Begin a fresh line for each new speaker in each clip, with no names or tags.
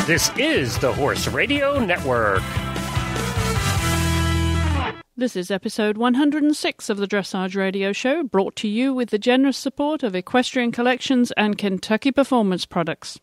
This is the Horse Radio Network.
This is episode 106 of the Dressage Radio Show, brought to you with the generous support of Equestrian Collections and Kentucky Performance Products.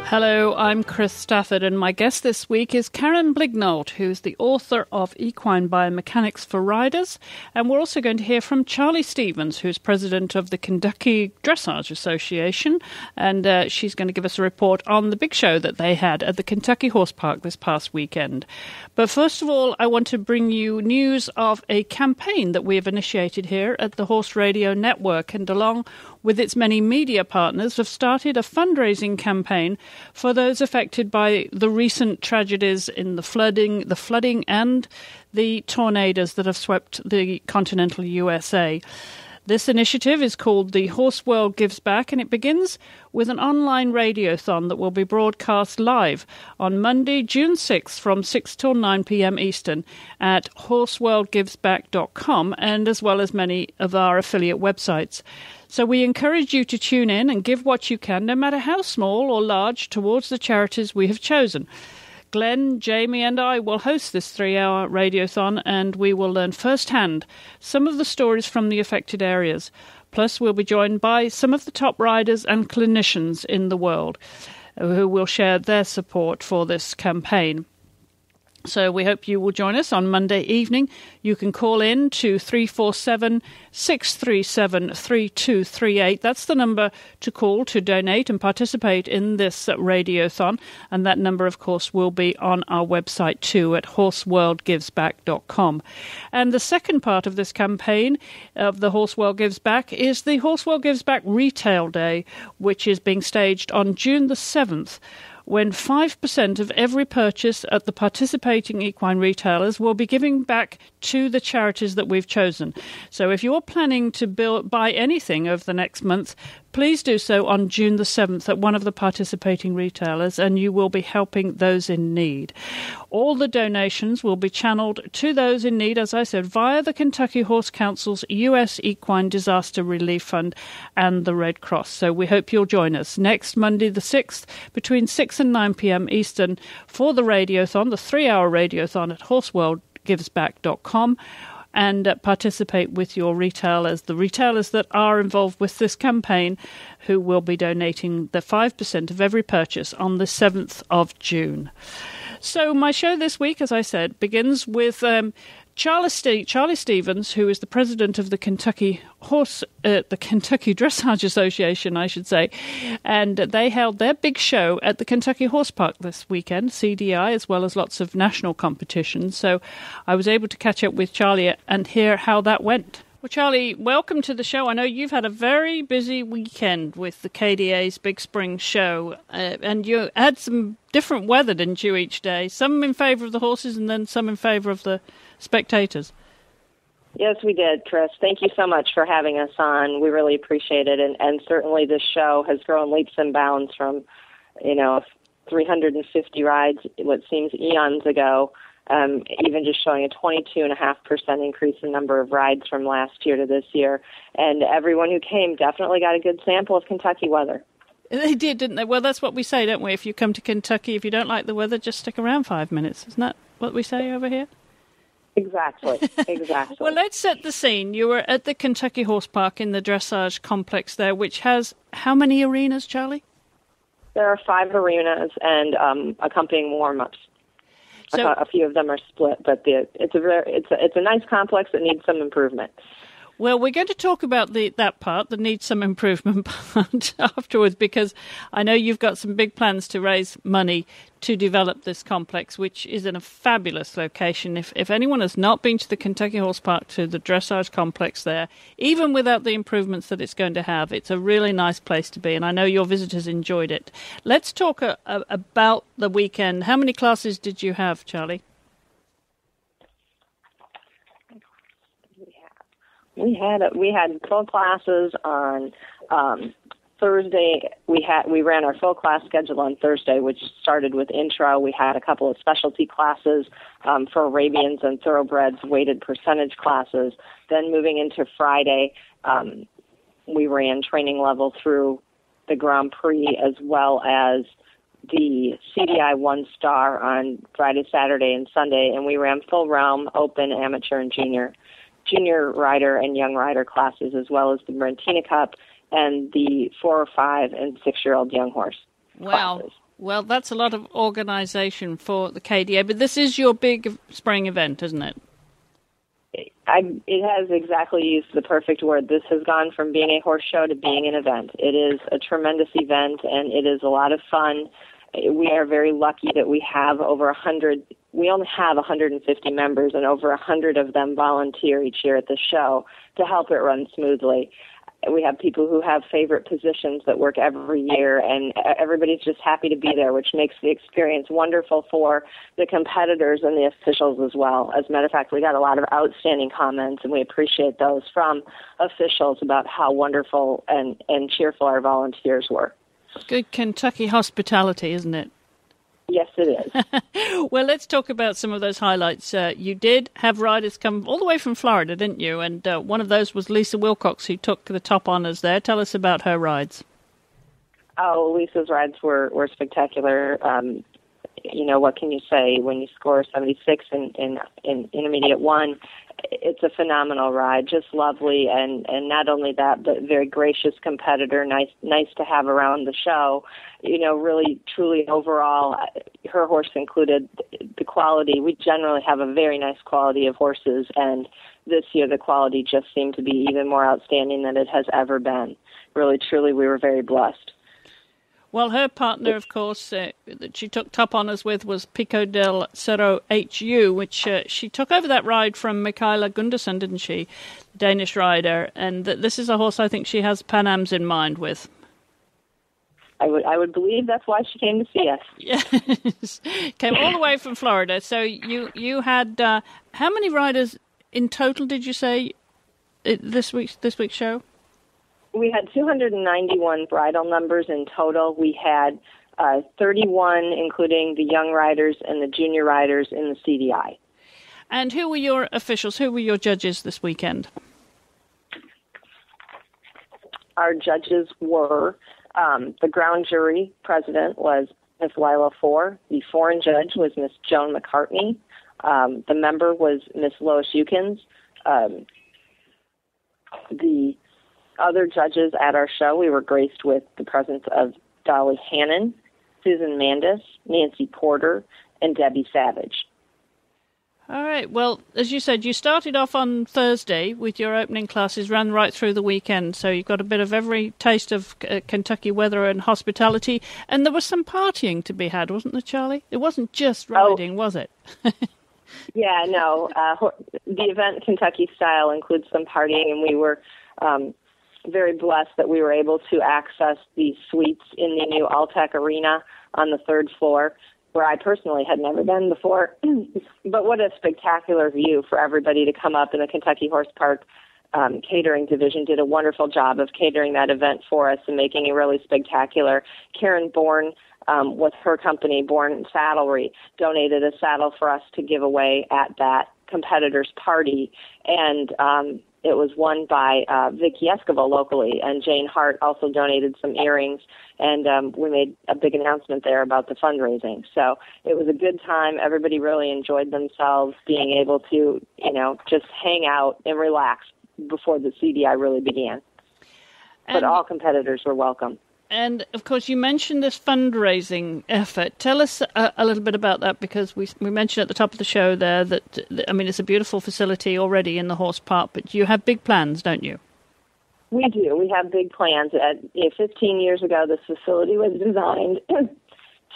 Hello, I'm Chris Stafford, and my guest this week is Karen Blignault, who's the author of Equine Biomechanics for Riders. And we're also going to hear from Charlie Stevens, who's president of the Kentucky Dressage Association. And she's going to give us a report on the big show that they had at the Kentucky Horse Park this past weekend. But first of all, I want to bring you news of a campaign that we have initiated here at the Horse Radio Network, and along with its many media partners, have started a fundraising campaign for those affected by the recent tragedies in the flooding and the tornadoes that have swept the continental USA. This initiative is called The Horse World Gives Back, and it begins with an online radiothon that will be broadcast live on Monday, June 6th from 6 till 9 p.m. Eastern at horseworldgivesback.com, and as well as many of our affiliate websites. So we encourage you to tune in and give what you can, no matter how small or large, towards the charities we have chosen. Glenn, Jamie and I will host this 3-hour radiothon, and we will learn firsthand some of the stories from the affected areas. Plus, we'll be joined by some of the top riders and clinicians in the world who will share their support for this campaign. So we hope you will join us on Monday evening. You can call in to 347-637-3238. That's the number to call to donate and participate in this radiothon. And that number, of course, will be on our website too at horseworldgivesback.com. And the second part of this campaign of the Horse World Gives Back is the Horse World Gives Back Retail Day, which is being staged on June the 7th. When 5% of every purchase at the participating equine retailers will be giving back to the charities that we've chosen. So if you're planning to buy anything over the next month, please do so on June the 7th at one of the participating retailers, and you will be helping those in need. All the donations will be channeled to those in need, as I said, via the Kentucky Horse Council's U.S. Equine Disaster Relief Fund and the Red Cross. So we hope you'll join us next Monday the 6th between 6 and 9 p.m. Eastern for the radiothon, the 3-hour radiothon at horseworldgivesback.com. and participate with your retailers, the retailers that are involved with this campaign, who will be donating the 5% of every purchase on the 7th of June. So my show this week, as I said, begins with Charlie Stevens, who is the president of the Kentucky Dressage Association, I should say, and they held their big show at the Kentucky Horse Park this weekend, CDI, as well as lots of national competitions. So I was able to catch up with Charlie and hear how that went. Well, Charlie, welcome to the show. I know you've had a very busy weekend with the KDA's Big Spring Show, and you had some different weather, didn't you, each day? Some in favour of the horses and then some in favour of the spectators.
Yes, we did, Chris. Thank you so much for having us on. We really appreciate it, and certainly this show has grown leaps and bounds from, 350 rides, what seems eons ago, even just showing a 22.5% increase in number of rides from last year to this year. And everyone who came definitely got a good sample of Kentucky weather.
They did, didn't they? Well, that's what we say, don't we? If you come to Kentucky, if you don't like the weather, just stick around 5 minutes. Isn't that what we say over here?
Exactly.
Well, let's set the scene. You were at the Kentucky Horse Park in the dressage complex there, which has how many arenas, Charlie?
There are 5 arenas and accompanying warm-ups. So, a few of them are split, but it's a nice complex that needs some improvement.
Well, we're going to talk about that part, the needs some improvement part, afterwards, because I know you've got some big plans to raise money to develop this complex, which is in a fabulous location. If anyone has not been to the Kentucky Horse Park, to the dressage complex there, even without the improvements that it's going to have, it's a really nice place to be, and I know your visitors enjoyed it. Let's talk about the weekend. How many classes did you have,
We had full classes on Thursday. We ran our full class schedule on Thursday, which started with intro. We had a couple of specialty classes for Arabians and thoroughbreds, weighted percentage classes. Then moving into Friday, we ran training level through the Grand Prix as well as the CDI 1-star on Friday, Saturday, and Sunday, and we ran full realm, open, amateur, and junior rider and young rider classes, as well as the Marantina Cup and the 4, 5, and 6-year-old young horse classes.
Well, that's a lot of organization for the KDA, but this is your big spring event, isn't it?
It has exactly used the perfect word. This has gone from being a horse show to being an event. It is a tremendous event, and it is a lot of fun. We are very lucky that we have over 100. We only have 150 members, and over 100 of them volunteer each year at the show to help it run smoothly. We have people who have favorite positions that work every year, and everybody's just happy to be there, which makes the experience wonderful for the competitors and the officials as well. As a matter of fact, we got a lot of outstanding comments, and we appreciate those from officials about how wonderful and cheerful our volunteers were.
Good Kentucky hospitality, isn't it?
Yes, it is.
Well, let's talk about some of those highlights. You did have riders come all the way from Florida, didn't you? And one of those was Lisa Wilcox, who took the top honors there. Tell us about her rides.
Oh, Lisa's rides were spectacular. What can you say when you score 76 in intermediate one? It's a phenomenal ride, just lovely, and not only that, but very gracious competitor, nice to have around the show. Really, truly, overall, her horse included the quality. We generally have a very nice quality of horses, and this year the quality just seemed to be even more outstanding than it has ever been. Really, truly, we were very blessed.
Well, her partner, of course, that she took top honors with was Pico del Cerro HU, which she took over that ride from Mikaela Gunderson, didn't she? Danish rider. And this is a horse I think she has Pan Am's in mind with.
I would believe that's why she came to see us.
Yes, came all the way from Florida. So you had how many riders in total? Did you say this week's show?
We had 291 bridal numbers in total. We had 31, including the young riders and the junior riders in the CDI.
And who were your officials? Who were your judges this weekend?
Our judges were the ground jury president was Miss Lila Four. The foreign judge was Miss Joan McCartney. The member was Miss Lois Eukins. The other judges at our show, we were graced with the presence of Dolly Hannon, Susan Mandis, Nancy Porter, and Debbie Savage.
All right. Well, as you said, you started off on Thursday with your opening classes, ran right through the weekend, so you've got a bit of every taste of Kentucky weather and hospitality, and there was some partying to be had, wasn't there, Charlie? It wasn't just riding, was it?
Yeah, no. The event, Kentucky Style, includes some partying, and we were very blessed that we were able to access the suites in the new Alltech Arena on the third floor, where I personally had never been before. But what a spectacular view for everybody to come up. In the Kentucky Horse Park catering division did a wonderful job of catering that event for us and making it really spectacular. Karen Bourne, with her company, Bourne Saddlery, donated a saddle for us to give away at that competitor's party. And it was won by Vicky Esquivel locally, and Jane Hart also donated some earrings, and we made a big announcement there about the fundraising. So it was a good time. Everybody really enjoyed themselves, being able to, just hang out and relax before the CDI really began. But all competitors were welcome.
And, of course, you mentioned this fundraising effort. Tell us a little bit about that, because we mentioned at the top of the show there that, it's a beautiful facility already in the horse park, but you have big plans, don't you?
We do. We have big plans. 15 years ago, this facility was designed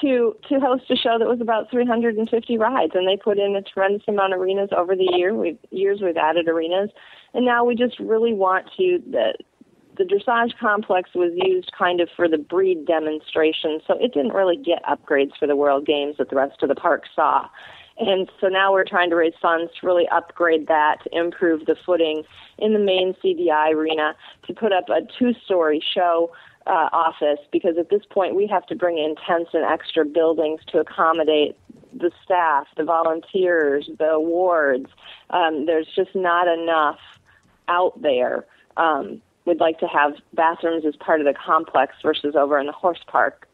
to host a show that was about 350 rides, and they put in a tremendous amount of arenas over the years. We've added arenas, and now we just really want to... The dressage complex was used kind of for the breed demonstration, so it didn't really get upgrades for the World Games that the rest of the park saw. And so now we're trying to raise funds to really upgrade that, to improve the footing in the main CDI arena, to put up a 2-story show office, because at this point we have to bring in tents and extra buildings to accommodate the staff, the volunteers, the awards. There's just not enough out there. We'd like to have bathrooms as part of the complex versus over in the horse park.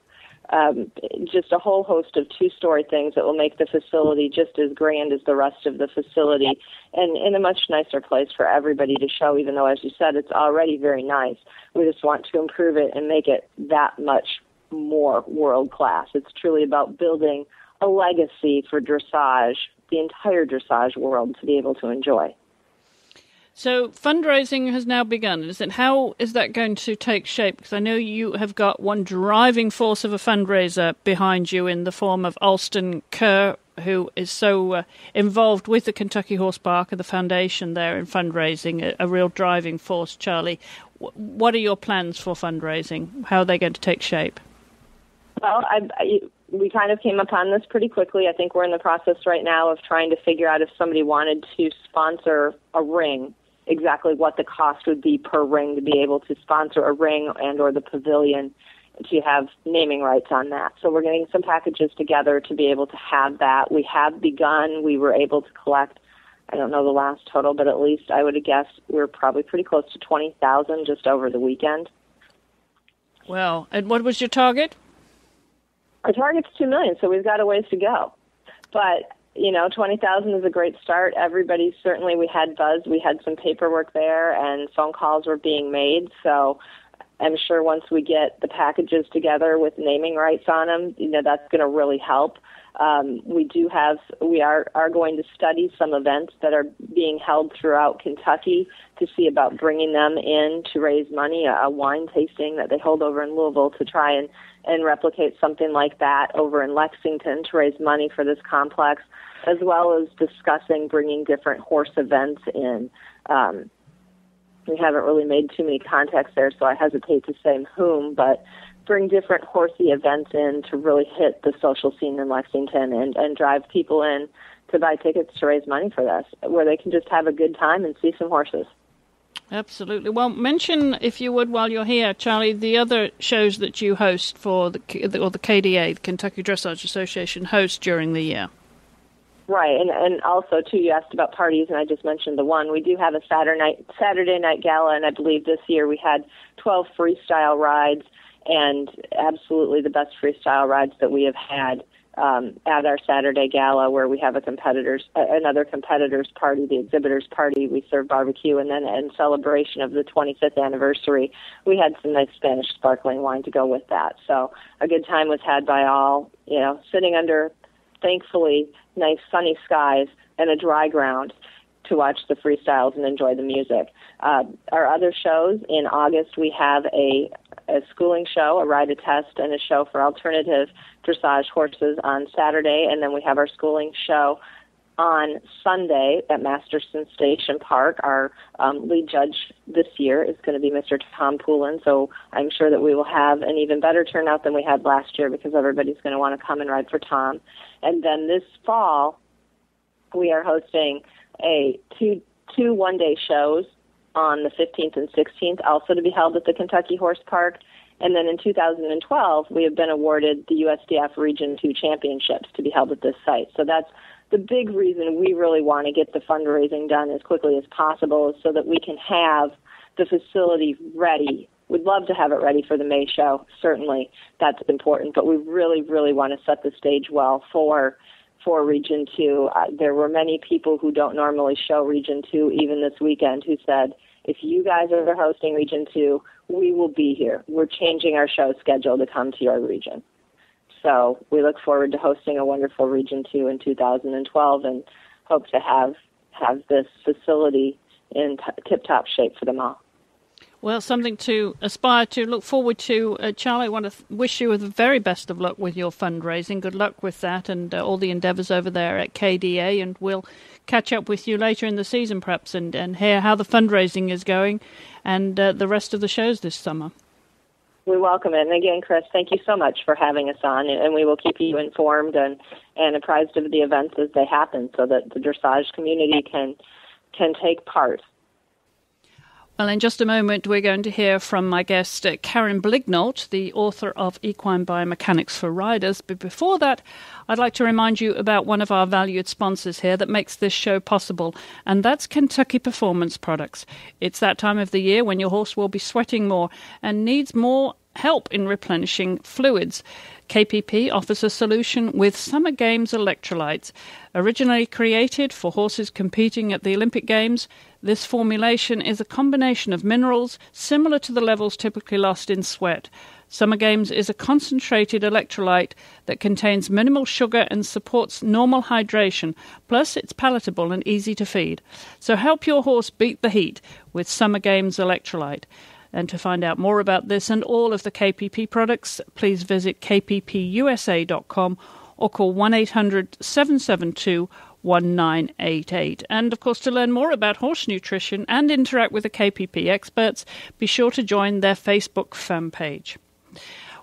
Just a whole host of 2-story things that will make the facility just as grand as the rest of the facility, and in a much nicer place for everybody to show, even though, as you said, it's already very nice. We just want to improve it and make it that much more world-class. It's truly about building a legacy for dressage, the entire dressage world, to be able to enjoy.
So fundraising has now begun, is it? How is that going to take shape? Because I know you have got one driving force of a fundraiser behind you in the form of Alston Kerr, who is so involved with the Kentucky Horse Park and the foundation there in fundraising, a real driving force. Charlie, what are your plans for fundraising? How are they going to take shape?
Well, we kind of came upon this pretty quickly. I think we're in the process right now of trying to figure out if somebody wanted to sponsor a ring, exactly what the cost would be per ring to be able to sponsor a ring and or the pavilion, to have naming rights on that. So we're getting some packages together to be able to have that. We have begun. We were able to collect, I don't know the last total, but at least I would have guessed we're probably pretty close to 20,000 just over the weekend.
Well, and what was your target?
Our target's $2 million, so we've got a ways to go. But 20,000 is a great start. Everybody, certainly we had buzz. We had some paperwork there and phone calls were being made. So I'm sure once we get the packages together with naming rights on them, that's going to really help. We are going to study some events that are being held throughout Kentucky to see about bringing them in to raise money, a wine tasting that they hold over in Louisville to try and replicate something like that over in Lexington to raise money for this complex, as well as discussing bringing different horse events in. We haven't really made too many contacts there, so I hesitate to say whom, but bring different horsey events in to really hit the social scene in Lexington and drive people in to buy tickets to raise money for this, where they can just have a good time and see some horses.
Absolutely. Well, mention, if you would, while you're here, Charlie, the other shows that you host for the KDA, the Kentucky Dressage Association, hosts during the year.
Right, and also, too, you asked about parties, and I just mentioned the one. We do have a Saturday night gala, and I believe this year we had 12 freestyle rides, and absolutely the best freestyle rides that we have had at our Saturday gala, where we have another competitor's party, the exhibitor's party. We serve barbecue, and then in celebration of the 25th anniversary, we had some nice Spanish sparkling wine to go with that. So a good time was had by all, sitting under, thankfully, nice sunny skies and a dry ground to watch the freestyles and enjoy the music. Our other shows, in August, we have a schooling show, a ride a test, and a show for alternative dressage horses on Saturday, and then we have our schooling show on Sunday at Masterson Station Park. Our lead judge this year is going to be Mr. Tom Poulin, so I'm sure that we will have an even better turnout than we had last year, because everybody's going to want to come and ride for Tom. And then this fall, we are hosting two one-day shows on the 15th and 16th, also to be held at the Kentucky Horse Park. And then in 2012, we have been awarded the USDF Region 2 Championships to be held at this site. So that's the big reason we really want to get the fundraising done as quickly as possible, is so that we can have the facility ready. We'd love to have it ready for the May show. Certainly, that's important. But we really, really want to set the stage well for Region 2. There were many people who don't normally show Region 2, even this weekend, who said, if you guys are hosting Region 2, we will be here. We're changing our show schedule to come to your region. So we look forward to hosting a wonderful Region 2 in 2012 and hope to have this facility in tip-top shape for them all.
Well, something to aspire to, look forward to. Charlie, I want to wish you the very best of luck with your fundraising. Good luck with that and all the endeavours over there at KDA, and we'll catch up with you later in the season perhaps and hear how the fundraising is going and the rest of the shows this summer.
We welcome it. And again, Chris, thank you so much for having us on, and we will keep you informed and apprised of the events as they happen so that the dressage community can take part.
Well, in just a moment, we're going to hear from my guest, Karen Blignalt, the author of Equine Biomechanics for Riders. But before that, I'd like to remind you about one of our valued sponsors here that makes this show possible, and that's Kentucky Performance Products. It's that time of the year when your horse will be sweating more and needs more help in replenishing fluids. KPP offers a solution with Summer Games electrolytes. Originally created for horses competing at the Olympic Games, this formulation is a combination of minerals similar to the levels typically lost in sweat. Summer Games is a concentrated electrolyte that contains minimal sugar and supports normal hydration. Plus, it's palatable and easy to feed. So help your horse beat the heat with Summer Games electrolyte. And to find out more about this and all of the KPP products, please visit kppusa.com or call 1-800-772-1988. And, of course, to learn more about horse nutrition and interact with the KPP experts, be sure to join their Facebook fan page.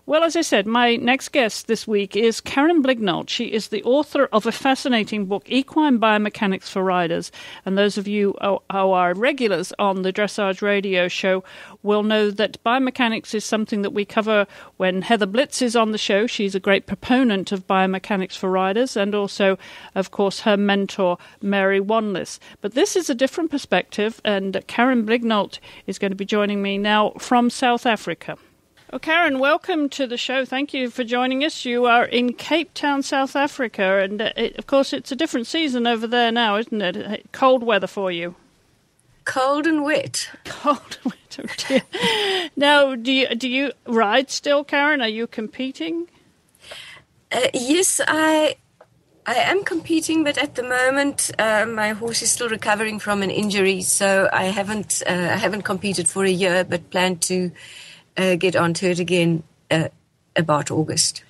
Well, as I said, my next guest this week is Karen Blignalt. She is the author of a fascinating book, Equine Biomechanics for Riders. And those of you who are regulars on the Dressage radio show will know that biomechanics is something that we cover when Heather Blitz is on the show. She's a great proponent of biomechanics for riders, and also, of course, her mentor, Mary Wanless. But this is a different perspective, and Karen Blignalt is going to be joining me now from South Africa. Oh, Karen, welcome to the show. Thank you for joining us. You are in Cape Town, South Africa, and of course it's a different season over there now, isn't it? Cold weather for you.
Cold and wet.
Cold and wet, oh dear. Now, do you ride still, Karen? Are you competing?
Yes, I am competing, but at the moment my horse is still recovering from an injury, so I haven't competed for a year, but plan to get onto it again about August.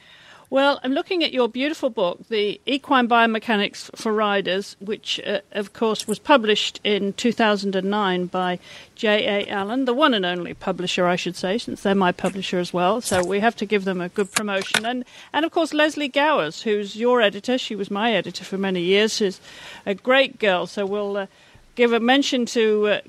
Well, I'm looking at your beautiful book, the Equine Biomechanics for Riders, which, of course, was published in 2009 by J.A. Allen, the one and only publisher, I should say, since they're my publisher as well. So we have to give them a good promotion. And of course, Leslie Gowers, who's your editor. She was my editor for many years. She's a great girl. So we'll give a mention to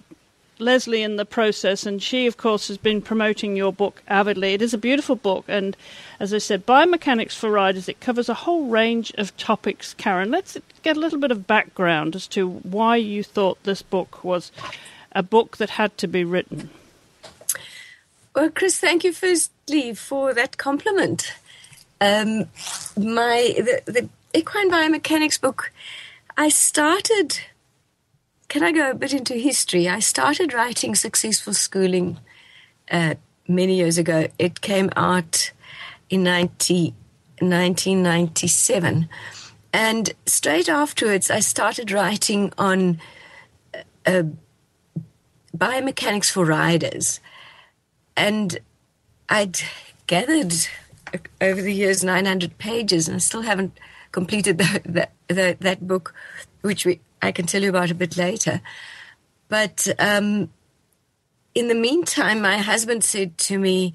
Leslie in the process, and she, of course, has been promoting your book avidly. It is a beautiful book, and as I said, Biomechanics for Riders, it covers a whole range of topics. Karen, let's get a little bit of background as to why you thought this book was a book that had to be written.
Well, Chris, thank you firstly for that compliment. The Equine Biomechanics book, I started... Can I go a bit into history? I started writing Successful Schooling many years ago. It came out in 1997. And straight afterwards, I started writing on biomechanics for riders. And I'd gathered over the years 900 pages, and I still haven't completed that book, which I can tell you about a bit later. But in the meantime, my husband said to me,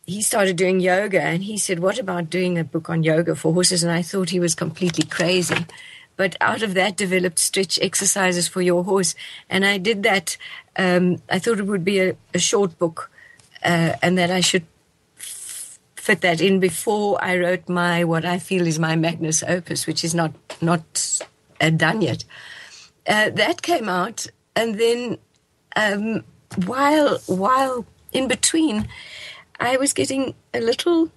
he started doing yoga, and he said, what about doing a book on yoga for horses? And I thought he was completely crazy. But out of that developed stretch exercises for your horse. And I did that. I thought it would be a short book and that I should fit that in before I wrote what I feel is my magnus opus, which is not done yet. That came out, and then while in between, I was getting a little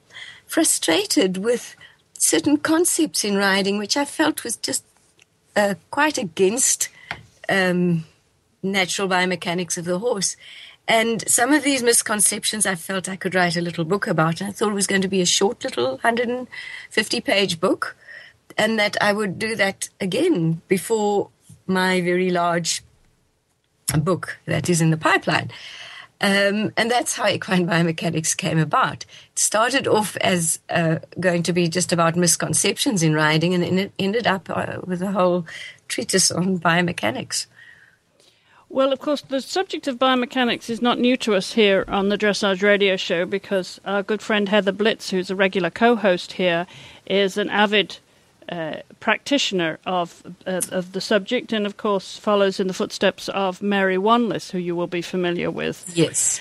frustrated with certain concepts in riding, which I felt was just quite against natural biomechanics of the horse. And some of these misconceptions I felt I could write a little book about. And I thought it was going to be a short little 150-page book, and that I would do that again before my very large book that is in the pipeline. And that's how Equine Biomechanics came about. It started off as going to be just about misconceptions in riding, and it ended up with a whole treatise on biomechanics.
Well, of course, the subject of biomechanics is not new to us here on the Dressage Radio Show, because our good friend Heather Blitz, who's a regular co-host here, is an avid practitioner of the subject, and of course follows in the footsteps of Mary Wanless, who you will be familiar with.
Yes.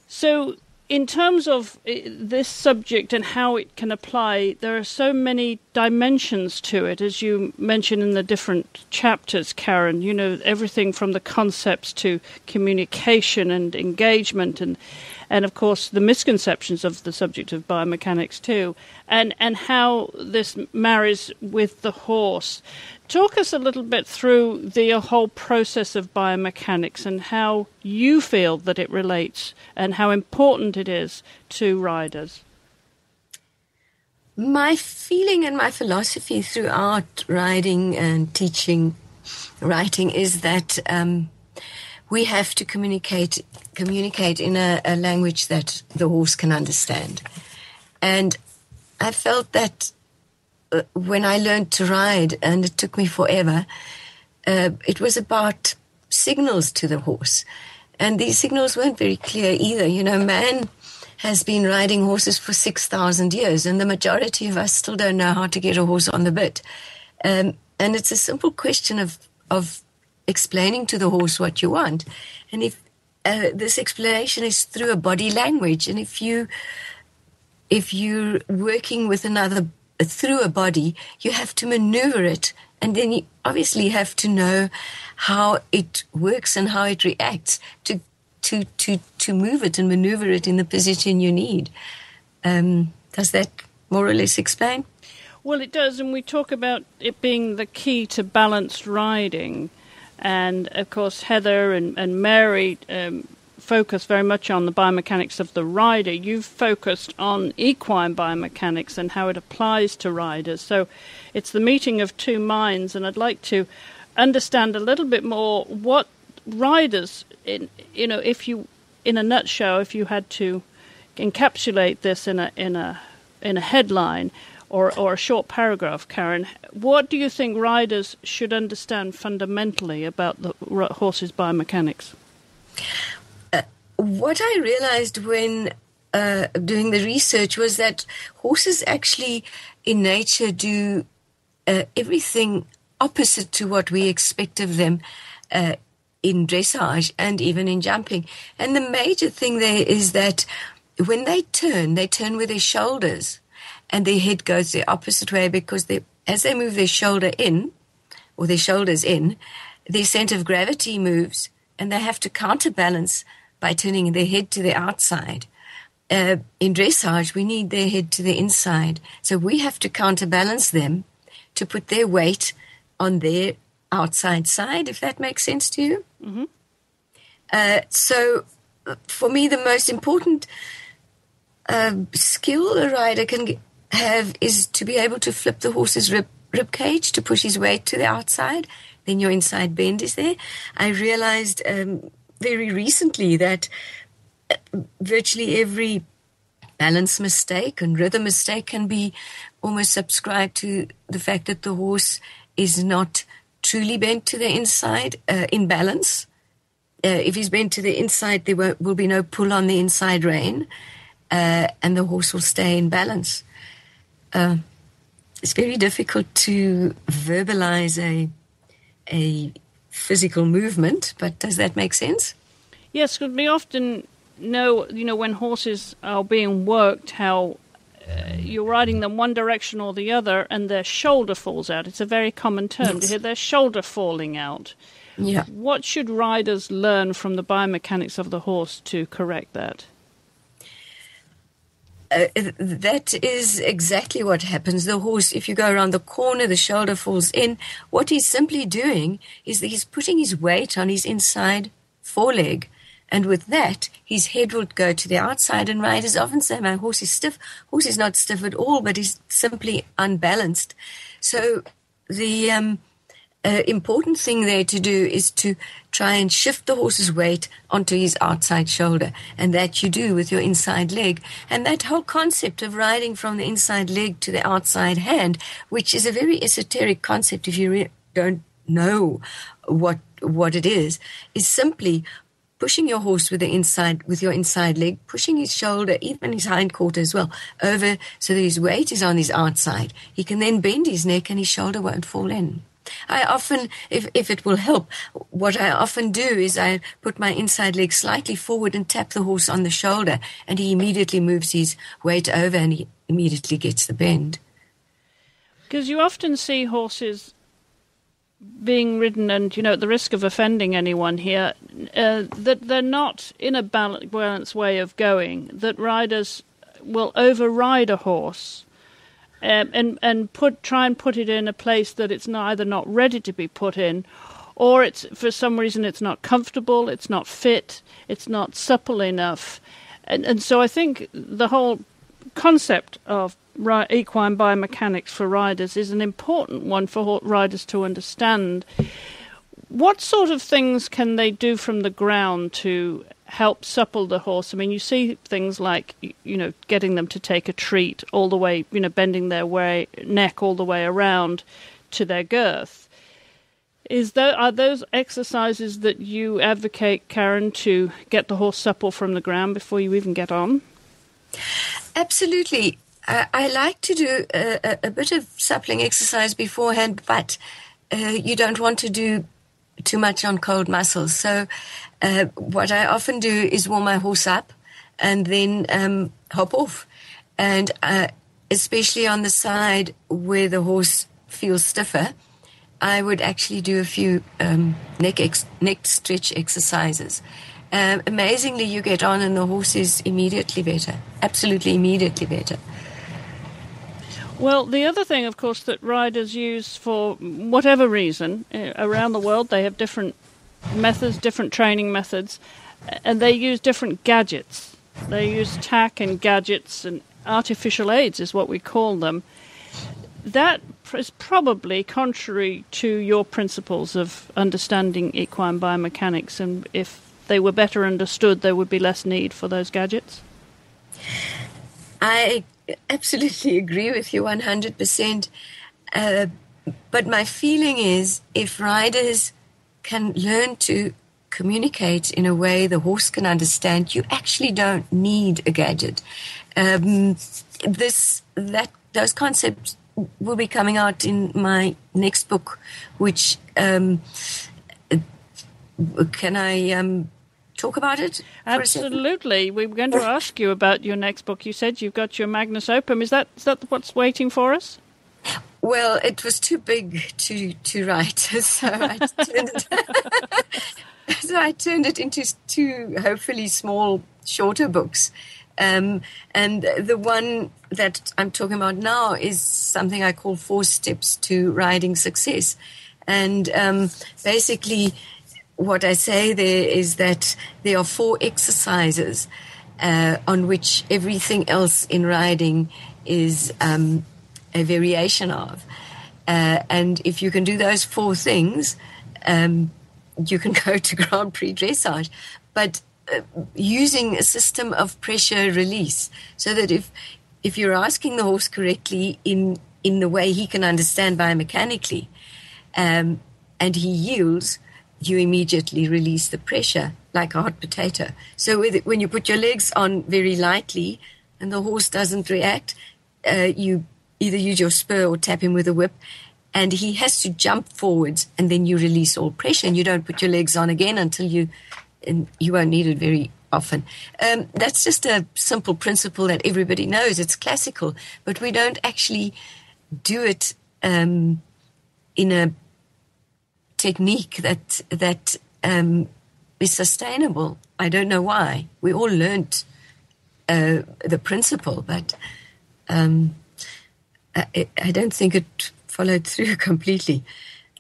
So in terms of this subject and how it can apply, there are so many dimensions to it, as you mentioned in the different chapters, Karen. You know, everything from the concepts to communication and engagement, and of course the misconceptions of the subject of biomechanics too, and how this marries with the horse. Talk us a little bit through the whole process of biomechanics and how you feel that it relates and how important it is to riders.
My feeling and my philosophy throughout riding and teaching writing is that we have to communicate in a language that the horse can understand. And I felt that when I learned to ride, and it took me forever, it was about signals to the horse. And these signals weren't very clear either. You know, man has been riding horses for 6,000 years, and the majority of us still don't know how to get a horse on the bit. And it's a simple question of explaining to the horse what you want. And if this explanation is through a body language, and if you're working with another through a body, you have to maneuver it, and then you obviously have to know how it works and how it reacts to move it and maneuver it in the position you need. Does that more or less explain?
Well, it does, and we talk about it being the key to balanced riding. And, of course, Heather and Mary focus very much on the biomechanics of the rider. You've focused on equine biomechanics and how it applies to riders. So it's the meeting of two minds, and I'd like to understand a little bit more what riders, in a nutshell, if you had to encapsulate this in a headline or a short paragraph, Karen, what do you think riders should understand fundamentally about the horse's biomechanics?
What I realized when doing the research was that horses actually in nature do everything opposite to what we expect of them in dressage and even in jumping. And the major thing there is that when they turn with their shoulders, and their head goes the opposite way, because as they move their shoulder in, or their shoulders in, their center of gravity moves, and they have to counterbalance by turning their head to the outside. In dressage, we need their head to the inside. So we have to counterbalance them to put their weight on their outside side, if that makes sense to you. Mm-hmm. So for me, the most important skill a rider can have is to be able to flip the horse's rib cage to push his weight to the outside. Then your inside bend is there. I realized very recently that virtually every balance mistake and rhythm mistake can be almost subscribed to the fact that the horse is not truly bent to the inside in balance. If he's bent to the inside, there will be no pull on the inside rein, and the horse will stay in balance. It's very difficult to verbalize a physical movement, but does that make sense?
Yes, because we often know, when horses are being worked, how you're riding them one direction or the other, and their shoulder falls out. It's a very common term to hear their shoulder falling out.
Yeah.
What should riders learn from the biomechanics of the horse to correct that?
That is exactly what happens. The horse, if you go around the corner, the shoulder falls in. What he's simply doing is that he's putting his weight on his inside foreleg. And with that, his head will go to the outside. And riders often say, my horse is stiff. Horse is not stiff at all, but he's simply unbalanced. So the important thing there to do is to try and shift the horse's weight onto his outside shoulder, and that you do with your inside leg. And that whole concept of riding from the inside leg to the outside hand, which is a very esoteric concept if you don't know what it is simply pushing your horse with your inside leg, pushing his shoulder, even his hindquarter as well, over so that his weight is on his outside. He can then bend his neck and his shoulder won't fall in. I often, if it will help, what I often do is I put my inside leg slightly forward and tap the horse on the shoulder, and he immediately moves his weight over and he immediately gets the bend.
Because you often see horses being ridden, and, at the risk of offending anyone here, that they're not in a balanced way of going, that riders will override a horse and try and put it in a place that it's either not ready to be put in, or it's for some reason it's not comfortable, it's not fit, it's not supple enough. And so I think the whole concept of equine biomechanics for riders is an important one for riders to understand. What sort of things can they do from the ground to help supple the horse? I mean, you see things like, getting them to take a treat all the way, bending their neck all the way around to their girth. Are those exercises that you advocate, Karen, to get the horse supple from the ground before you even get on?
Absolutely. I like to do a bit of suppling exercise beforehand, but you don't want to do too much on cold muscles. So what I often do is warm my horse up and then hop off. And especially on the side where the horse feels stiffer, I would actually do a few neck stretch exercises. Amazingly, you get on and the horse is immediately better, absolutely immediately better.
Well, the other thing, of course, that riders use for whatever reason around the world, they have different methods, different training methods, and they use different gadgets. They use tack and gadgets and artificial aids is what we call them. That is probably contrary to your principles of understanding equine biomechanics, and if they were better understood, there would be less need for those gadgets.
I absolutely agree with you 100%. But my feeling is if riders can learn to communicate in a way the horse can understand, you actually don't need a gadget. Those concepts will be coming out in my next book, which can I talk about it?
Absolutely. We were going to ask you about your next book. You said you've got your magnus opum. Is that what's waiting for us?
Well, it was too big to write, so I turned it into two hopefully small, shorter books. And the one that I'm talking about now is something I call 4 Steps to Riding Success. And basically what I say there is that there are 4 exercises on which everything else in riding is a variation of. And if you can do those 4 things, you can go to Grand Prix dressage. But using a system of pressure release, so that if you're asking the horse correctly in the way he can understand biomechanically, and he yields, you immediately release the pressure like a hot potato. So when you put your legs on very lightly and the horse doesn't react, you either use your spur or tap him with a whip, and he has to jump forwards, and then you release all pressure, and you don't put your legs on again until you won't need it very often. That's just a simple principle that everybody knows. It's classical, but we don't actually do it in a technique that is sustainable. I don't know why. We all learnt the principle, but I don't think it followed through completely.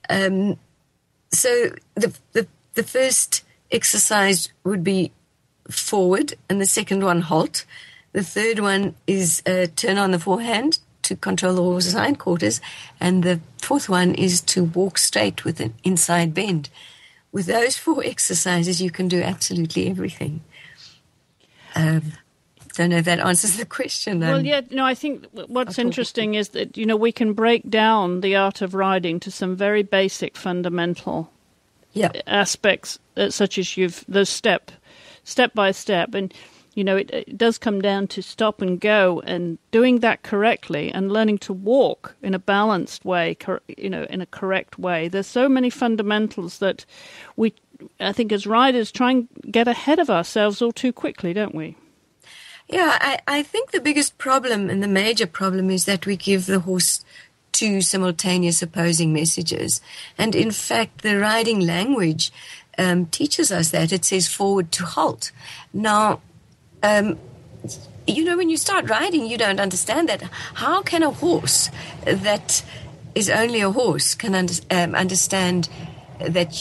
So the first exercise would be forward, and the second one halt. The third one is turn on the forehand to control the horse's hindquarters, and the fourth one is to walk straight with an inside bend. With those 4 exercises, you can do absolutely everything. Don't know if that answers the question.
Well, yeah, no, I think what's interesting is that, we can break down the art of riding to some very basic fundamental aspects, such as those step by step. And, it does come down to stop and go and doing that correctly and learning to walk in a balanced way, in a correct way. There's so many fundamentals that I think as riders try and get ahead of ourselves all too quickly, don't we?
Yeah, I think the biggest problem and the major problem is that we give the horse two simultaneous opposing messages. And in fact, the riding language teaches us that. It says forward to halt. Now, when you start riding, you don't understand that. How can a horse that is only a horse can understand that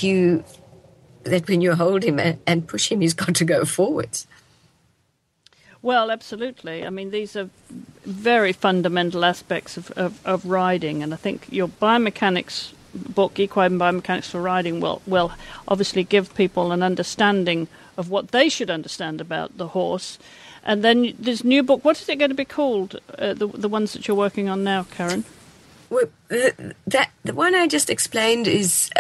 when you hold him and push him, he's got to go forwards?
Well, absolutely. I mean, these are very fundamental aspects of riding, and I think your biomechanics book, Equine Biomechanics for Riding, will obviously give people an understanding of what they should understand about the horse. And then this new book, what is it going to be called, the ones that you're working on now, Karen?
Well, the one I just explained is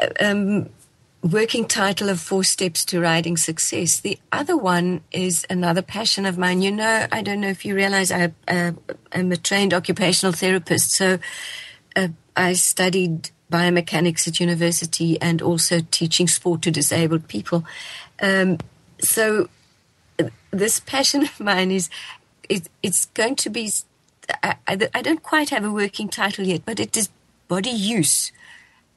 working title of 4 Steps to Riding Success. The other one is another passion of mine. I don't know if you realize I'm a trained occupational therapist, so I studied biomechanics at university and also teaching sport to disabled people. So this passion of mine it's going to be, I don't quite have a working title yet, but it is body use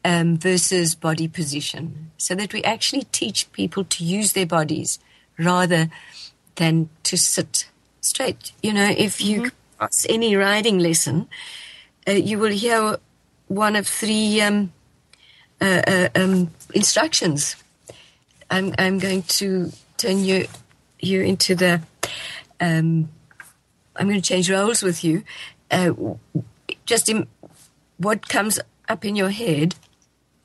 versus body position, so that we actually teach people to use their bodies rather than to sit straight. If you pass any riding lesson, you will hear one of 3 instructions. I'm going to turn you into the. I'm going to change roles with you. What comes up in your head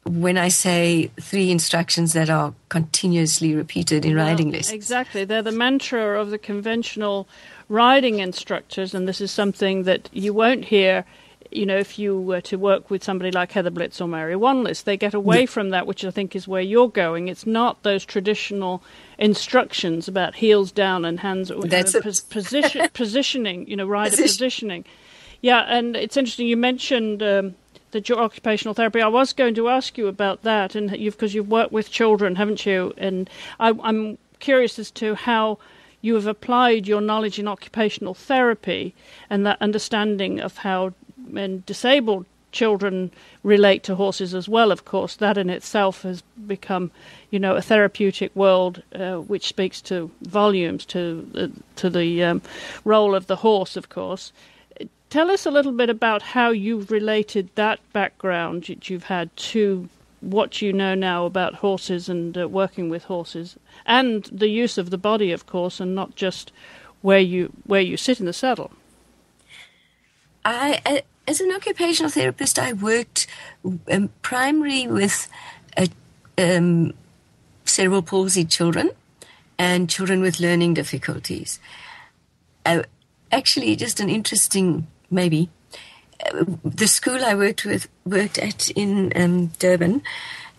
when I say 3 instructions that are continuously repeated in riding lessons?
Exactly. They're the mantra of the conventional riding instructors, and this is something that you won't hear, if you were to work with somebody like Heather Blitz or Mary Wanless. They get away from that, which I think is where you're going. It's not those traditional instructions about heels down and hands, positioning, rider positioning. Yeah, and it's interesting you mentioned that your occupational therapy. I was going to ask you about that, and because you've worked with children, haven't you? And I'm curious as to how you have applied your knowledge in occupational therapy and that understanding of how disabled children relate to horses as well. Of course, that in itself has become, a therapeutic world, which speaks to volumes to the role of the horse, of course. Tell us a little bit about how you've related that background that you've had to what you know now about horses and working with horses, and the use of the body, of course, and not just where you sit in the saddle.
As an occupational therapist, I worked primarily with cerebral palsy children and children with learning difficulties. Actually, just an interesting, maybe, the school I worked at in Durban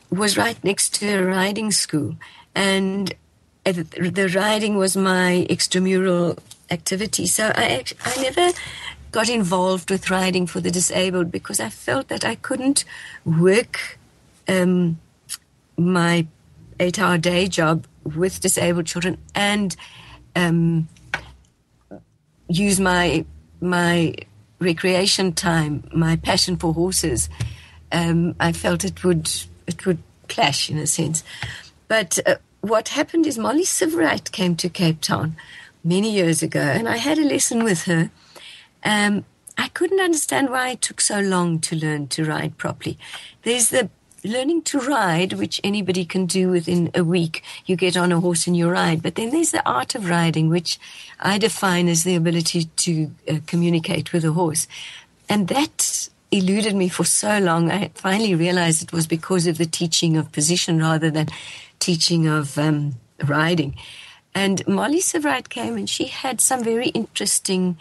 was right next to a riding school, and the riding was my extramural activity. So I never got involved with riding for the disabled because I felt that I couldn't work my 8-hour day job with disabled children and use my recreation time, my passion for horses. I felt it would clash in a sense. But what happened is Molly Siverite came to Cape Town many years ago, and I had a lesson with her. I couldn't understand why it took so long to learn to ride properly. There's the learning to ride, which anybody can do within a week. You get on a horse and you ride. But then there's the art of riding, which I define as the ability to communicate with a horse. And that eluded me for so long. I finally realized it was because of the teaching of position rather than teaching of riding. And Molly Siverite came, and she had some very interesting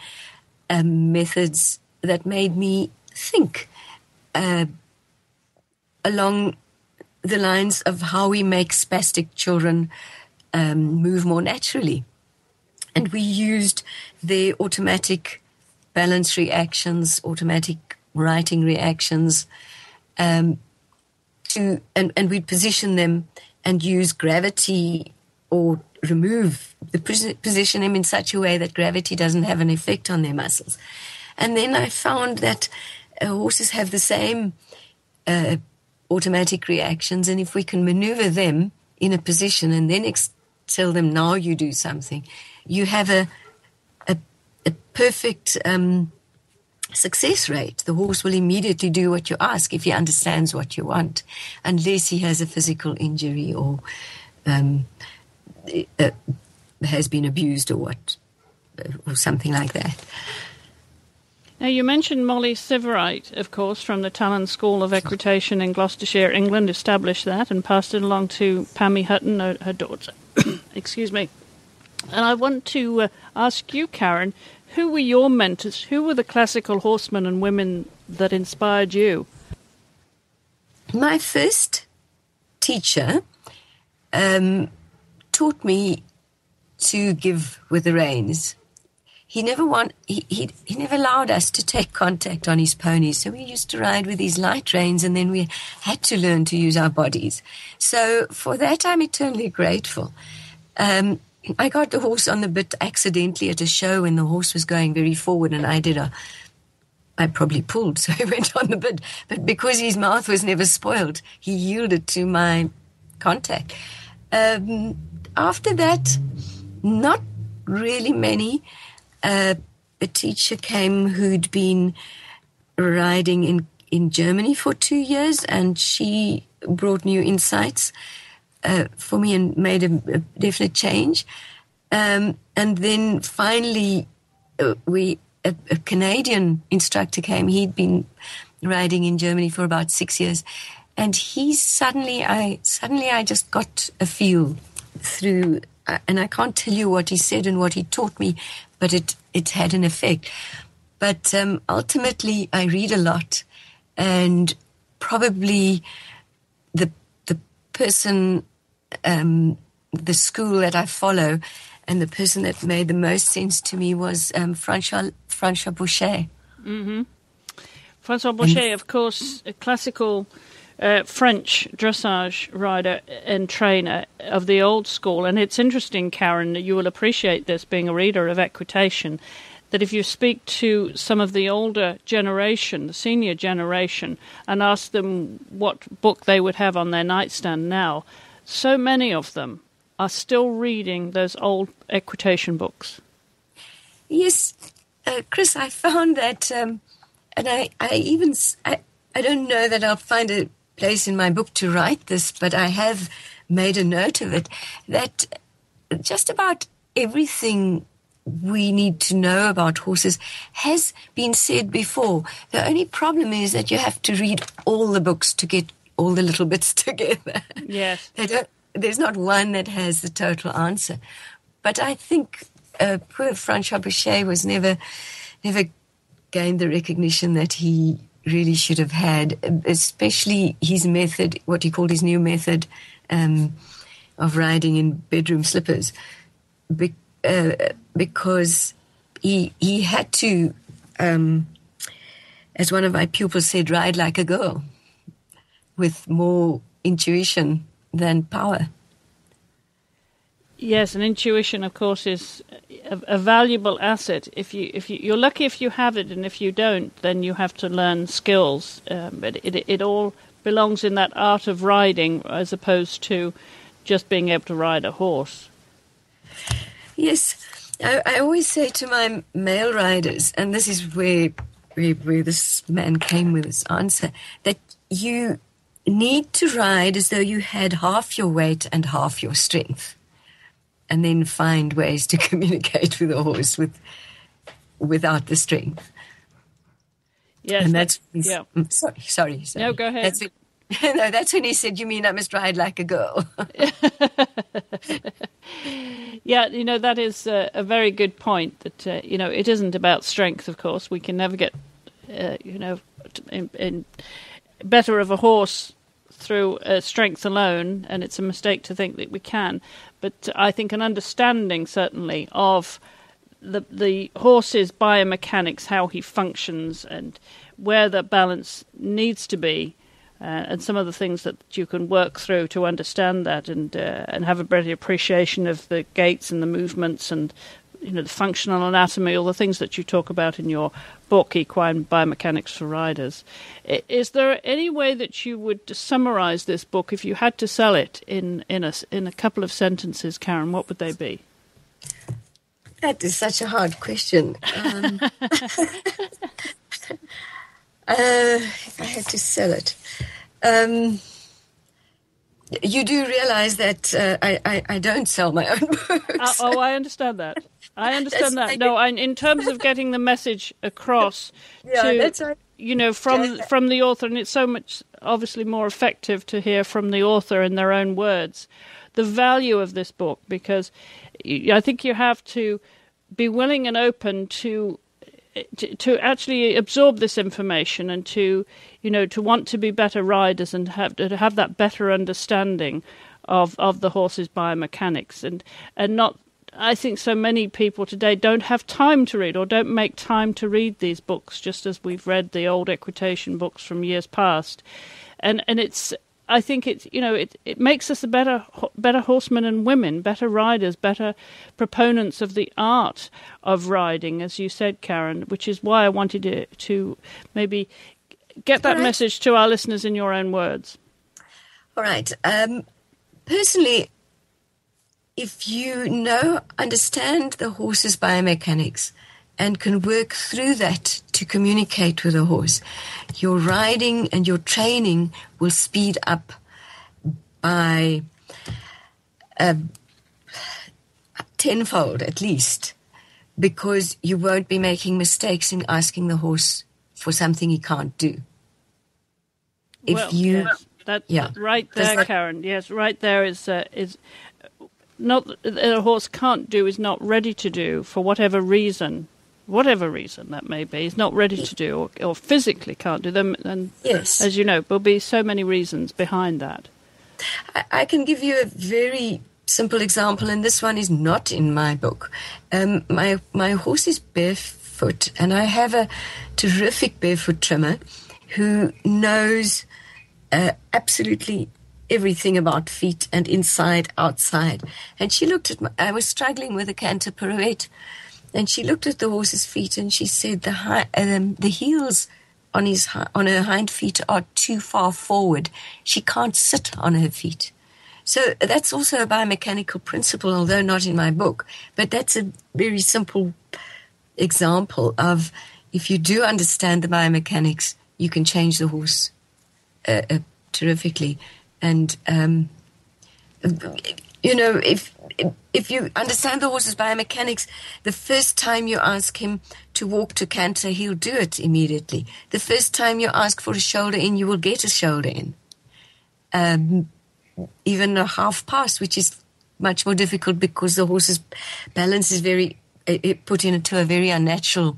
methods that made me think along the lines of how we make spastic children move more naturally. And we used their automatic balance reactions, automatic writing reactions, and we'd position them and use gravity or position them in such a way that gravity doesn't have an effect on their muscles. And then I found that horses have the same automatic reactions, and if we can maneuver them in a position and then tell them, now you do something, you have a perfect success rate. The horse will immediately do what you ask if he understands what you want, unless he has a physical injury or has been abused or something like that.
Now, you mentioned Molly Siverite, of course, from the Talon School of Equitation in Gloucestershire, England, established that and passed it along to Pammy Hutton, her daughter. Excuse me. And I want to ask you, Karen, who were your mentors? Who were the classical horsemen and women that inspired you?
My first teacher taught me to give with the reins. He never allowed us to take contact on his ponies, so we used to ride with these light reins, and then we had to learn to use our bodies. So for that, I'm eternally grateful. I got the horse on the bit accidentally at a show when the horse was going very forward, and I probably pulled, so he went on the bit. But because his mouth was never spoiled, he yielded to my contact. After that, not really many. A teacher came who'd been riding in Germany for 2 years, and she brought new insights for me and made a definite change. And then finally, a Canadian instructor came. He'd been riding in Germany for about 6 years, and suddenly I just got a feel through. And I can't tell you what he said and what he taught me, but it had an effect. But ultimately, I read a lot, and probably the person, the school that I follow, and the person that made the most sense to me was François Boucher.
Mm-hmm. François Boucher, of course, a classical French dressage rider and trainer of the old school. And it's interesting, Karen, that you will appreciate this, being a reader of equitation, that if you speak to some of the older generation, the senior generation, and ask them what book they would have on their nightstand now, so many of them are still reading those old equitation books.
Yes, Chris, I found that, and I don't know that I'll find a place in my book to write this, but I have made a note of it, that just about everything we need to know about horses has been said before. The only problem is that you have to read all the books to get all the little bits together.
Yes.
There's not one that has the total answer. But I think poor François Boucher was never gained the recognition that he really should have had, especially his method, what he called his new method of riding in bedroom slippers, because he had to, as one of my pupils said, ride like a girl with more intuition than power.
Yes, and intuition, of course, is a valuable asset. You're lucky if you have it, and if you don't, then you have to learn skills. But it all belongs in that art of riding, as opposed to just being able to ride a horse.
Yes, I always say to my male riders, and this is where this man came with his answer, that you need to ride as though you had half your weight and half your strength, and then find ways to communicate with the horse without the strength.
Yes,
and that's
yeah.
Sorry.
No, go ahead.
That's when he said, "You mean I must ride like a girl?"
Yeah, that is a very good point. That it isn't about strength. Of course, we can never get in better of a horse through strength alone, and it's a mistake to think that we can. But I think an understanding, certainly, of the horse's biomechanics, how he functions, and where the balance needs to be, and some of the things that you can work through to understand that, and have a better appreciation of the gaits and the movements, and the functional anatomy, all the things that you talk about in your book, Equine Biomechanics for Riders. Is there any way that you would summarize this book if you had to sell it in a couple of sentences, Karen? What would they be?
That is such a hard question. If I had to sell it, you do realize that I don't sell my own books.
I understand that. I understand that. No, in terms of getting the message across
that's right.
From the author, and it's so much obviously more effective to hear from the author in their own words, the value of this book, because I think you have to be willing and open to actually absorb this information, and to want to be better riders, and have that better understanding of the horse's biomechanics, and not. I think so many people today don't have time to read, or don't make time to read these books, just as we've read the old equitation books from years past, and it's. I think it's it makes us a better horsemen and women, better riders, better proponents of the art of riding, as you said, Karen, which is why I wanted to maybe get that message to our listeners in your own words.
All right. Personally, if you understand the horse's biomechanics and can work through that to communicate with a horse, your riding and your training will speed up by tenfold at least, because you won't be making mistakes in asking the horse for something he can't do.
Right there, Karen. Yes, right there is not that a horse can't do, is not ready to do for whatever reason that may be, is not ready to do, or physically can't do them. And
yes,
as you know, there'll be so many reasons behind that.
I can give you a very simple example, and this one is not in my book. My horse is barefoot, and I have a terrific barefoot trimmer who knows absolutely everything about feet and inside, outside. And she looked at I was struggling with a canter pirouette, and she looked at the horse's feet, and she said the heels on her hind feet are too far forward. She can't sit on her feet. So that's also a biomechanical principle, although not in my book. But that's a very simple example of, if you do understand the biomechanics, you can change the horse terrifically. And if you understand the horse's biomechanics, the first time you ask him to walk to canter, he'll do it immediately. The first time you ask for a shoulder in, you will get a shoulder in. Even a half pass, which is much more difficult because the horse's balance is put into a very unnatural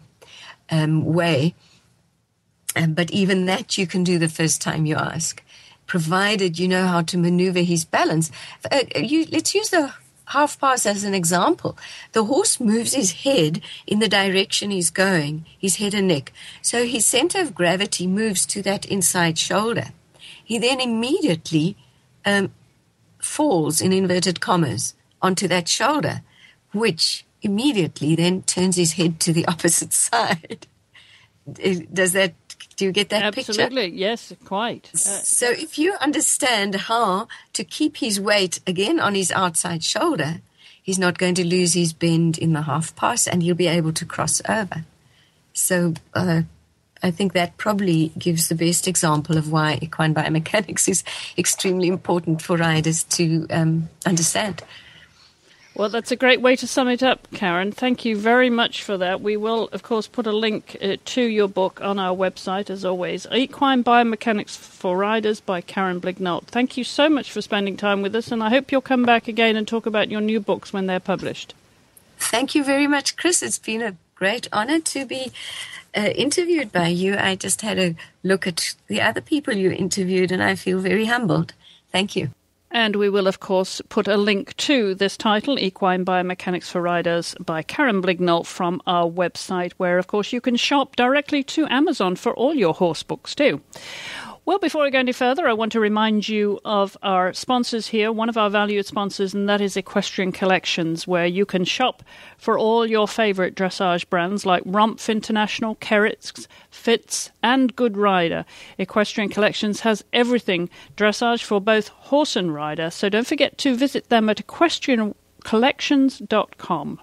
way. But even that you can do the first time you ask, provided you know how to maneuver his balance. Let's use the half pass as an example. The horse moves his head in the direction he's going, his head and neck. So his center of gravity moves to that inside shoulder. He then immediately falls, in inverted commas, onto that shoulder, which immediately then turns his head to the opposite side. Do you get that picture?
Absolutely, yes, quite.
So if you understand how to keep his weight, again, on his outside shoulder, he's not going to lose his bend in the half pass, and he'll be able to cross over. So I think that probably gives the best example of why equine biomechanics is extremely important for riders to understand.
Well, that's a great way to sum it up, Karen. Thank you very much for that. We will, of course, put a link to your book on our website, as always. Equine Biomechanics for Riders by Karen Blignalt. Thank you so much for spending time with us, and I hope you'll come back again and talk about your new books when they're published.
Thank you very much, Chris. It's been a great honor to be interviewed by you. I just had a look at the other people you interviewed, and I feel very humbled. Thank you.
And we will, of course, put a link to this title, Equine Biomechanics for Riders by Karen Blignall, from our website, where, of course, you can shop directly to Amazon for all your horse books too. Well, before I go any further, I want to remind you of our sponsors here, one of our valued sponsors, and that is Equestrian Collections, where you can shop for all your favourite dressage brands like Rumpf International, Kerritz, Fitz, and Good Rider. Equestrian Collections has everything dressage for both horse and rider, so don't forget to visit them at equestriancollections.com.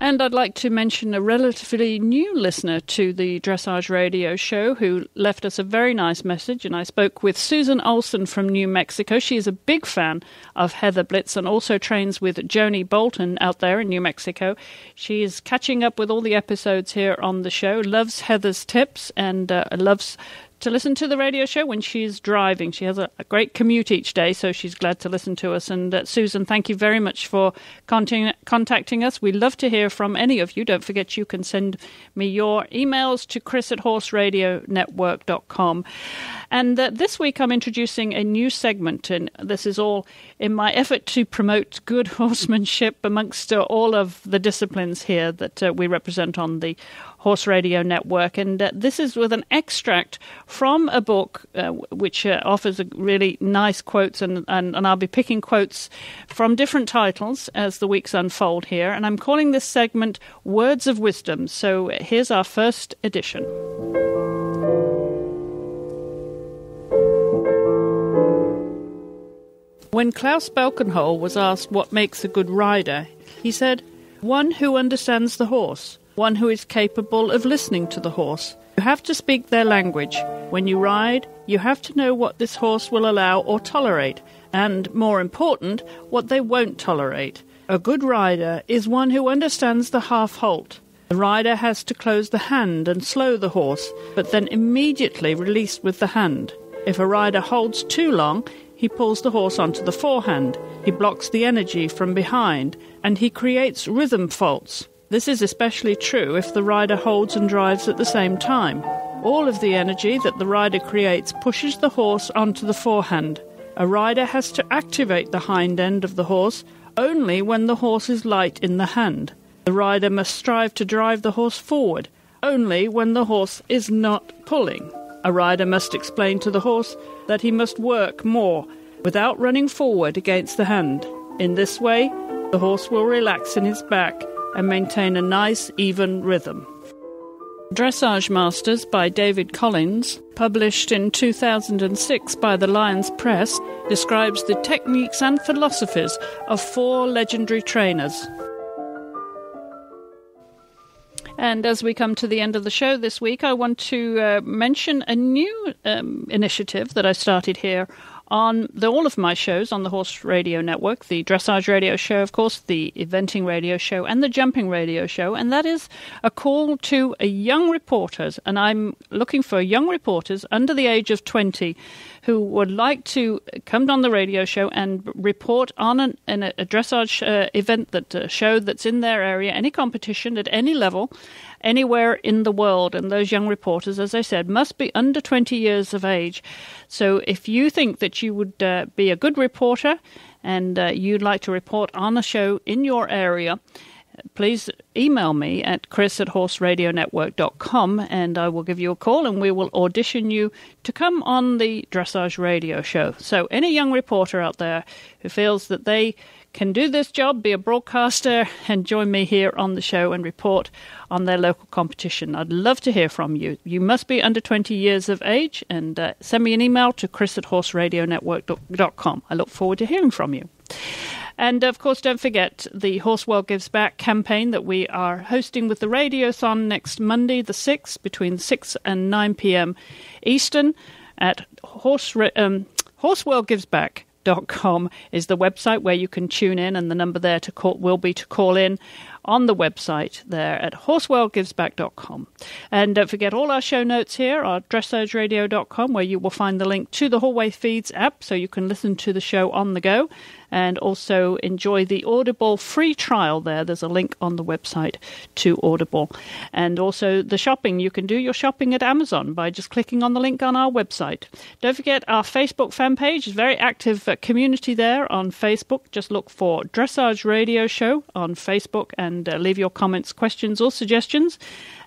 And I'd like to mention a relatively new listener to the Dressage Radio Show who left us a very nice message, and I spoke with Susan Olson from New Mexico. She is a big fan of Heather Blitz and also trains with Joni Bolton out there in New Mexico. She is catching up with all the episodes here on the show, loves Heather's tips, and loves to listen to the radio show when she's driving. She has a great commute each day, so she's glad to listen to us. And Susan, thank you very much for contacting us. We love to hear from any of you. Don't forget you can send me your emails to chris@horseradionetwork.com. And this week I'm introducing a new segment, and this is all in my effort to promote good horsemanship amongst all of the disciplines here that we represent on the Horse Radio Network. And this is with an extract from a book which offers a really nice quotes, and I'll be picking quotes from different titles as the weeks unfold here. And I'm calling this segment Words of Wisdom. So here's our first edition. When Klaus Belkenhol was asked what makes a good rider, he said, "One who understands the horse. One who is capable of listening to the horse. You have to speak their language. When you ride, you have to know what this horse will allow or tolerate, and, more important, what they won't tolerate. A good rider is one who understands the half-halt. The rider has to close the hand and slow the horse, but then immediately release with the hand. If a rider holds too long, he pulls the horse onto the forehand, he blocks the energy from behind, and he creates rhythm faults. This is especially true if the rider holds and drives at the same time. All of the energy that the rider creates pushes the horse onto the forehand. A rider has to activate the hind end of the horse only when the horse is light in the hand. The rider must strive to drive the horse forward only when the horse is not pulling. A rider must explain to the horse that he must work more without running forward against the hand. In this way, the horse will relax in his back and maintain a nice, even rhythm." Dressage Masters by David Collins, published in 2006 by the Lions Press, describes the techniques and philosophies of 4 legendary trainers. And as we come to the end of the show this week, I want to mention a new initiative that I started here on all of my shows on the Horse Radio Network, the Dressage Radio Show, of course, the Eventing Radio Show, and the Jumping Radio Show, and that is a call to young reporters. And I'm looking for young reporters under the age of 20 who would like to come on the radio show and report on a dressage event, show that's in their area, any competition at any level, anywhere in the world. And those young reporters, as I said, must be under 20 years of age. So if you think that you would be a good reporter and you'd like to report on a show in your area, please email me at chris@horseradionetwork.com and I will give you a call and we will audition you to come on the Dressage Radio Show. So any young reporter out there who feels that they can do this job, be a broadcaster, and join me here on the show and report on their local competition, I'd love to hear from you. You must be under 20 years of age, and send me an email to chris@horseradionetwork.com. I look forward to hearing from you. And, of course, don't forget the Horse World Gives Back campaign that we are hosting with the Radiothon next Monday, the 6th, between 6 and 9 p.m. Eastern at horseworldgivesback.com is the website where you can tune in, and the number there to call will be to call in on the website there at horseworldgivesback.com. And don't forget all our show notes here are dressageradio.com, where you will find the link to the Hallway Feeds app so you can listen to the show on the go and also enjoy the Audible free trial there. There's a link on the website to Audible. And also the shopping. You can do your shopping at Amazon by just clicking on the link on our website. Don't forget our Facebook fan page is a very active community there on Facebook. Just look for Dressage Radio Show on Facebook and leave your comments, questions or suggestions.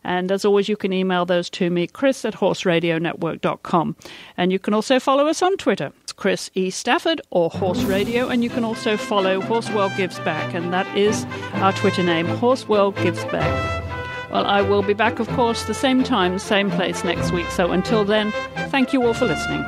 And as always, you can email those to me, chris@horseradionetwork.com. And you can also follow us on Twitter. It's Chris E. Stafford or Horse Radio. And you can also follow Horse World Gives Back. And that is our Twitter name, Horse World Gives Back. Well, I will be back, of course, the same time, same place next week. So until then, thank you all for listening.